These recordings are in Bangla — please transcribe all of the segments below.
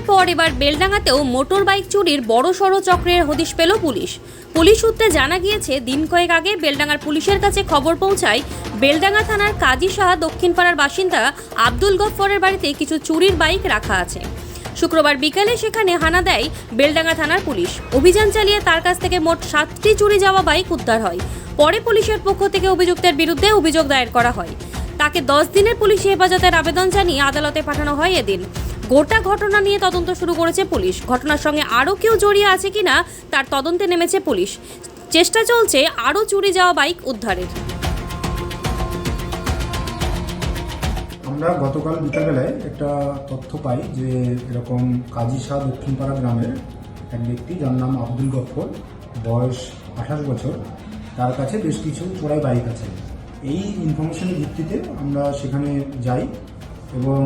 পুলিশের পর এবার বেলডাঙ্গাতেও মোটর বাইক চুরির বড়সড় চক্রের হদিশ পেল পুলিশ। পুলিশ সূত্রে জানা গিয়েছে, দিন কয়েক আগে বেলডাঙ্গার পুলিশের কাছে খবর পৌঁছায় বেলডাঙ্গা থানার কাজী সাহা দক্ষিণপাড়ার বাসিন্দা আব্দুল গফফরের বাড়িতে কিছু চুরির বাইক রাখা আছে। শুক্রবার বিকেলে সেখানে হানা দেয় বেলডাঙ্গা থানার পুলিশ। অভিযান চালিয়ে তার কাছ থেকে মোট 7টি চুরি যাওয়া বাইক উদ্ধার হয়। পরে পুলিশের পক্ষ থেকে অভিযুক্তের বিরুদ্ধে অভিযোগ দায়ের করা হয়। তাকে 10 দিনের পুলিশি হেফাজতের আবেদন জানিয়ে আদালতে পাঠানো হয় এদিন। গোটা ঘটনা নিয়ে তদন্ত শুরু করেছে পুলিশ। ঘটনার সঙ্গে আরও কেউ জড়িয়ে আছে কিনা তার তদন্তে নেমেছে পুলিশ। চেষ্টা চলছে আরও চুরি যাওয়া বাইক উদ্ধারের। আমরা গতকাল বিকালবেলায় একটা তথ্য পাই যে এরকম কাজী শাহ দক্ষিণপাড়া গ্রামের এক ব্যক্তি, যার নাম আব্দুল গফফর, বয়স 28 বছর, তার কাছে বেশ কিছু চোরাই বাইক আছে। এই ইনফরমেশনের ভিত্তিতে আমরা সেখানে যাই এবং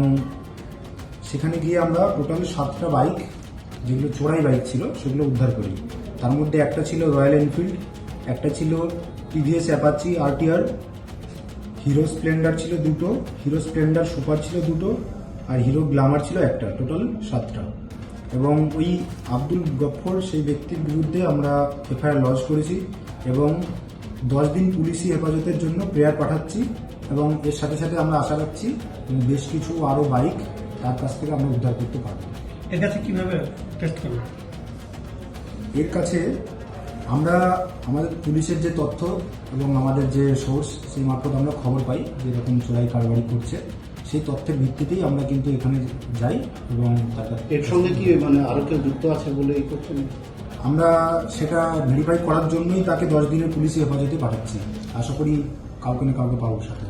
সেখানে গিয়ে আমরা টোটাল 7টা বাইক, যেগুলো চোরাই বাইক ছিল, সেগুলো উদ্ধার করি। তার মধ্যে একটা ছিল রয়্যাল এনফিল্ড, একটা ছিল TVS Apache RTR, hero Splendor ছিল 2টো, হিরো স্প্লেন্ডার সুপার ছিল 2টো, আর হিরো গ্ল্যামার ছিল একটা, টোটাল 7টা। এবং ওই আব্দুল গফফর সেই ব্যক্তির বিরুদ্ধে আমরা FIR লজ করেছি এবং 10 দিন পুলিশি হেফাজতের জন্য প্রেয়ার পাঠাচ্ছি এবং এর সাথে সাথে আমরা আশা রাখছি বেশ কিছু আরও বাইক তার কাছ থেকে আমরা উদ্ধার করতে পারব। এর কাছে কীভাবে টেস্ট করব? এর কাছে আমরা আমাদের পুলিশের যে তথ্য এবং আমাদের যে সোর্স, সেই মারফত আমরা খবর পাই যে এরকম চোরাই কারবারি করছে। সেই তথ্যের ভিত্তিতেই আমরা কিন্তু এখানে যাই এবং এর সঙ্গে কি আরও কেউ যুক্ত আছে বলে এই করছেন? আমরা সেটা ভেরিফাই করার জন্যই তাকে 10 দিনের পুলিশি হেফাজতে পাঠাচ্ছি। আশা করি কাউকে না কাউকে পাবো সাথে।